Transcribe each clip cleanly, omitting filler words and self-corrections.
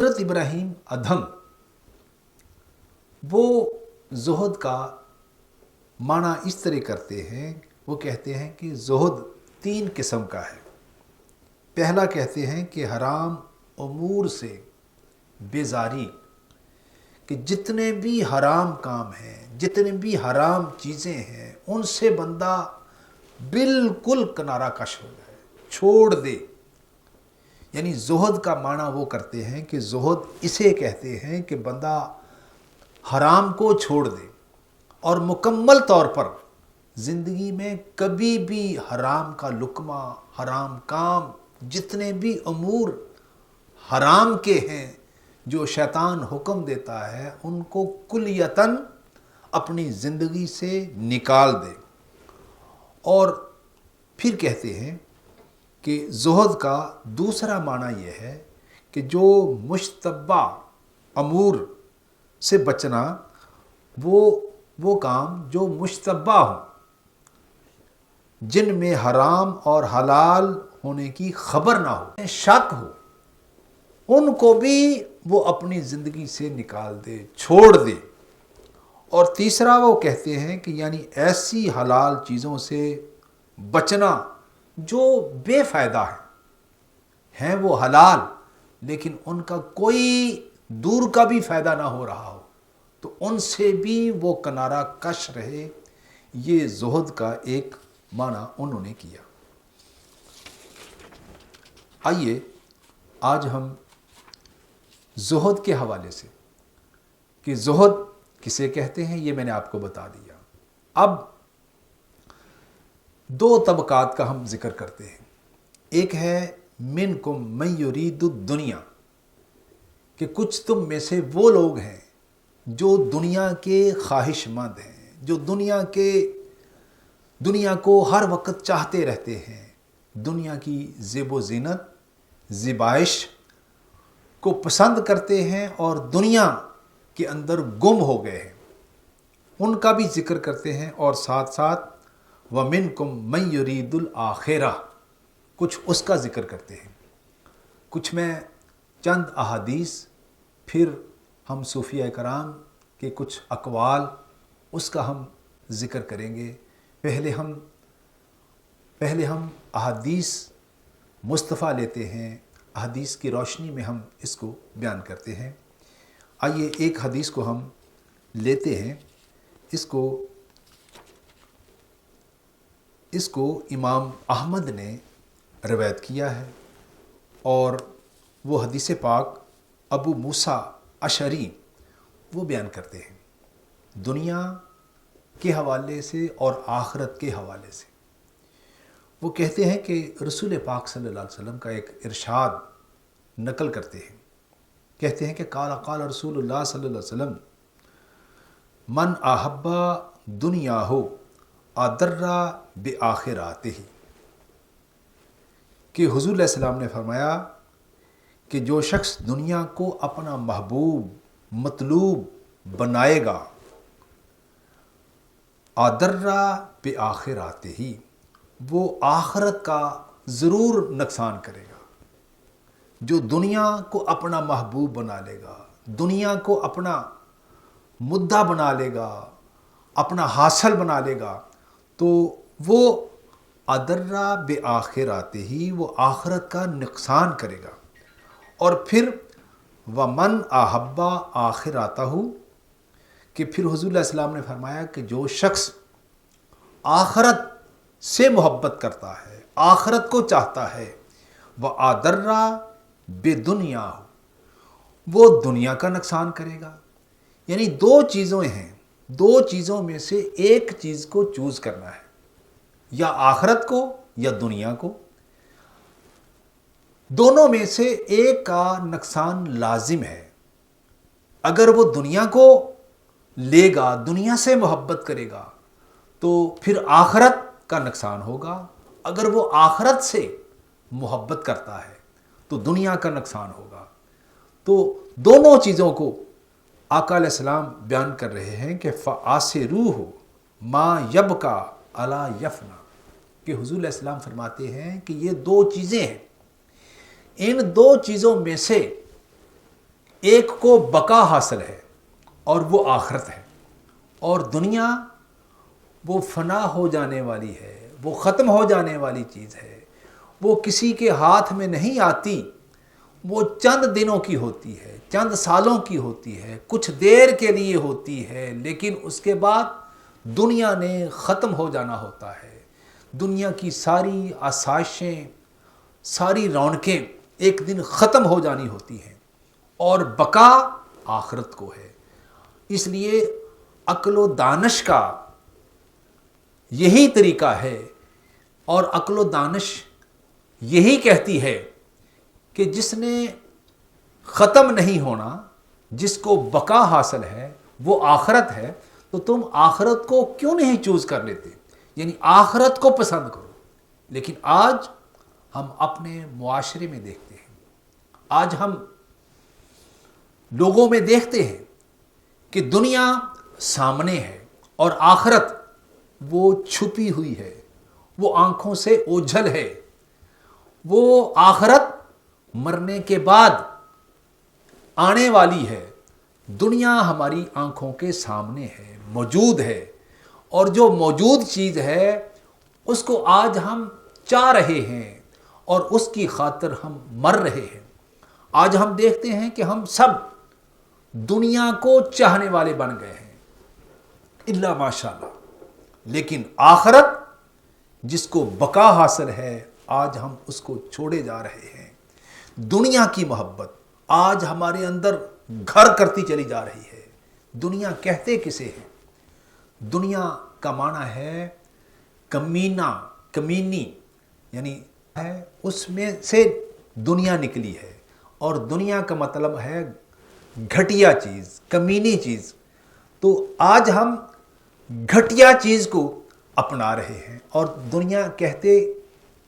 حضرت ابراہیم ادھم وہ زہد کا معنی اس طرح کرتے ہیں، وہ کہتے ہیں کہ زہد 3 قسم کا ہے۔ پہلا کہتے ہیں کہ حرام امور سے بیزاری، کہ جتنے بھی حرام کام ہیں، جتنے بھی حرام چیزیں ہیں، ان سے بندہ بالکل کنارہ کش ہو جائے، چھوڑ دے۔ یعنی زہد کا معنی وہ کرتے ہیں کہ زہد اسے کہتے ہیں کہ بندہ حرام کو چھوڑ دے اور مکمل طور پر زندگی میں کبھی بھی حرام کا لقمہ، حرام کام، جتنے بھی امور حرام کے ہیں جو شیطان حکم دیتا ہے، ان کو کلیتاً اپنی زندگی سے نکال دے۔ اور پھر کہتے ہیں کہ زہد کا دوسرا معنی یہ ہے کہ جو مشتبہ امور سے بچنا، وہ کام جو مشتبہ ہوں، جن میں حرام اور حلال ہونے کی خبر نہ ہو، شک ہو، ان کو بھی وہ اپنی زندگی سے نکال دے، چھوڑ دے۔ اور تیسرا وہ کہتے ہیں کہ یعنی ایسی حلال چیزوں سے بچنا جو بے فائدہ ہیں وہ حلال لیکن ان کا کوئی دور کا بھی فائدہ نہ ہو رہا ہو، تو ان سے بھی وہ کنارہ کش رہے۔ یہ زہد کا ایک معنی انہوں نے کیا۔ آئیے آج ہم زہد کے حوالے سے، کہ زہد کسے کہتے ہیں یہ میں نے آپ کو بتا دیا۔ اب 2 طبقات کا ہم ذکر کرتے ہیں۔ ایک ہے منکم من یرید الدنیا، کہ کچھ تم میں سے وہ لوگ ہیں جو دنیا کے خواہش مند ہیں، جو دنیا کو ہر وقت چاہتے رہتے ہیں، دنیا کی زیب و زینت، زیبائش کو پسند کرتے ہیں اور دنیا کے اندر گم ہو گئے ہیں، ان کا بھی ذکر کرتے ہیں۔ اور ساتھ ساتھ وَمِنْكُمْ مَنْ يُرِيدُ الْآخِرَةَ، کچھ اس کا ذکر کرتے ہیں۔ کچھ میں چند احادیث، پھر ہم صوفیہ کرام کے کچھ اقوال، اس کا ہم ذکر کریں گے۔ پہلے ہم احادیث مصطفیٰ لیتے ہیں، احادیث کی روشنی میں ہم اس کو بیان کرتے ہیں۔ آئیے ایک حدیث کو ہم لیتے ہیں۔ اس کو امام احمد نے روایت کیا ہے، اور وہ حدیث پاک ابو موسیٰ اشعری وہ بیان کرتے ہیں، دنیا کے حوالے سے اور آخرت کے حوالے سے۔ وہ کہتے ہیں کہ رسول پاک صلی اللہ علیہ وسلم کا ایک ارشاد نقل کرتے ہیں، کہتے ہیں کہ قال رسول اللہ صلی اللہ علیہ وسلم من احب دنیا ہو اضر بآخراتہ، کہ حضور علیہ السلام نے فرمایا کہ جو شخص دنیا کو اپنا محبوب، مطلوب بنائے گا، اضر بآخراتہ، وہ آخرت کا ضرور نقصان کرے گا۔ جو دنیا کو اپنا محبوب بنا لے گا، دنیا کو اپنا مدعا بنا لے گا، اپنا حاصل بنا لے گا، تو وہ اضر بآخراتہ، وہ آخرت کا نقصان کرے گا۔ اور پھر ومن احب آخرتہ، کہ پھر حضور علیہ السلام نے فرمایا کہ جو شخص آخرت سے محبت کرتا ہے، آخرت کو چاہتا ہے، وَأَضَرَّ بِدُنْيَاهُ، وہ دنیا کا نقصان کرے گا۔ یعنی 2 چیزیں ہیں، 2 چیزوں میں سے ایک چیز کو چوز کرنا ہے، یا آخرت کو یا دنیا کو۔ دونوں میں سے ایک کا نقصان لازم ہے۔ اگر وہ دنیا کو لے گا، دنیا سے محبت کرے گا، تو پھر آخرت کا نقصان ہوگا۔ اگر وہ آخرت سے محبت کرتا ہے تو دنیا کا نقصان ہوگا۔ تو دونوں چیزوں کو آقا علیہ السلام بیان کر رہے ہیں کہ فَآسِرُوهُ مَا يَبْقَى عَلَى يَفْنَى، کہ حضور علیہ السلام فرماتے ہیں کہ یہ 2 چیزیں ہیں، ان 2 چیزوں میں سے ایک کو بقا حاصل ہے اور وہ آخرت ہے، اور دنیا وہ فنا ہو جانے والی ہے، وہ ختم ہو جانے والی چیز ہے، وہ کسی کے ہاتھ میں نہیں آتی، وہ چند دنوں کی ہوتی ہے، چند سالوں کی ہوتی ہے، کچھ دیر کے لیے ہوتی ہے، لیکن اس کے بعد دنیا نے ختم ہو جانا ہوتا ہے۔ دنیا کی ساری آسائشیں، ساری رونقیں ایک دن ختم ہو جانی ہوتی ہیں، اور بقا آخرت کو ہے۔ اس لیے عقل و دانش کا یہی طریقہ ہے، اور عقل و دانش یہی کہتی ہے کہ جس نے ختم نہیں ہونا، جس کو بقا حاصل ہے، وہ آخرت ہے، تو تم آخرت کو کیوں نہیں چوز کر لیتے؟ یعنی آخرت کو پسند کرو۔ لیکن آج ہم اپنے معاشرے میں دیکھتے ہیں، آج ہم لوگوں میں دیکھتے ہیں کہ دنیا سامنے ہے اور آخرت وہ چھپی ہوئی ہے، وہ آنکھوں سے اوجھل ہے۔ وہ آخرت مرنے کے بعد آنے والی ہے، دنیا ہماری آنکھوں کے سامنے ہے، موجود ہے، اور جو موجود چیز ہے اس کو آج ہم چاہ رہے ہیں اور اس کی خاطر ہم مر رہے ہیں۔ آج ہم دیکھتے ہیں کہ ہم سب دنیا کو چاہنے والے بن گئے ہیں، الا ماشاءاللہ، لیکن آخرت جس کو بقا حاصل ہے آج ہم اس کو چھوڑے جا رہے ہیں۔ دنیا کی محبت آج ہمارے اندر گھر کرتی چلی جا رہی ہے۔ دنیا کہتے کسے ہیں؟ دنیا کا معنی ہے کمینہ، کمینی، یعنی ہے اس میں سے دنیا نکلی ہے، اور دنیا کا مطلب ہے گھٹیا چیز، کمینی چیز۔ تو آج ہم گھٹیا چیز کو اپنا رہے ہیں، اور دنیا کہتے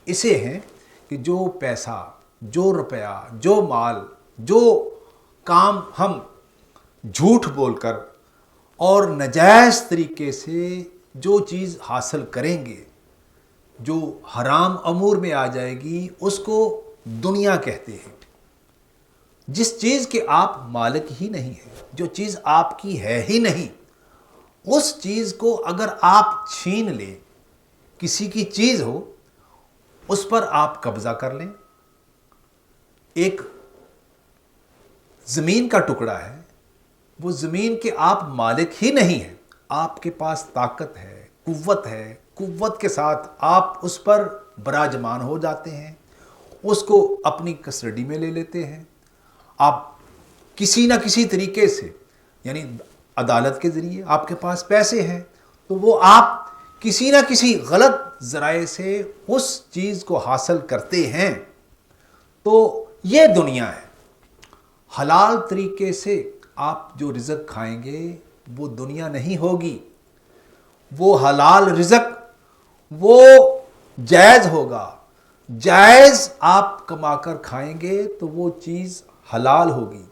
اسے ہیں کہ جو پیسہ، جو روپیہ، جو مال، جو کام ہم جھوٹ بول کر اور ناجائز طریقے سے جو چیز حاصل کریں گے، جو حرام امور میں آ جائے گی، اس کو دنیا کہتے ہیں۔ جس چیز کے آپ مالک ہی نہیں ہیں، جو چیز آپ کی ہے ہی نہیں، اس چیز کو اگر آپ چھین لیں، کسی کی چیز ہو، اس پر آپ قبضہ کر لیں۔ ایک زمین کا ٹکڑا ہے، وہ زمین کے آپ مالک ہی نہیں ہیں، آپ کے پاس طاقت ہے، قوت کے ساتھ آپ اس پر براجمان ہو جاتے ہیں، اس کو اپنی کسٹڈی میں لے لیتے ہیں۔ آپ کسی نہ کسی طریقے سے، یعنی عدالت کے ذریعے آپ کے پاس پیسے ہیں، تو وہ آپ کسی نہ کسی غلط ذرائع سے اس چیز کو حاصل کرتے ہیں۔ تو یہ دنیا ہے۔ حلال طریقے سے آپ جو رزق کھائیں گے وہ دنیا نہیں ہوگی، وہ حلال رزق وہ جائز ہوگا۔ جائز آپ کما کر کھائیں گے تو وہ چیز حلال ہوگی۔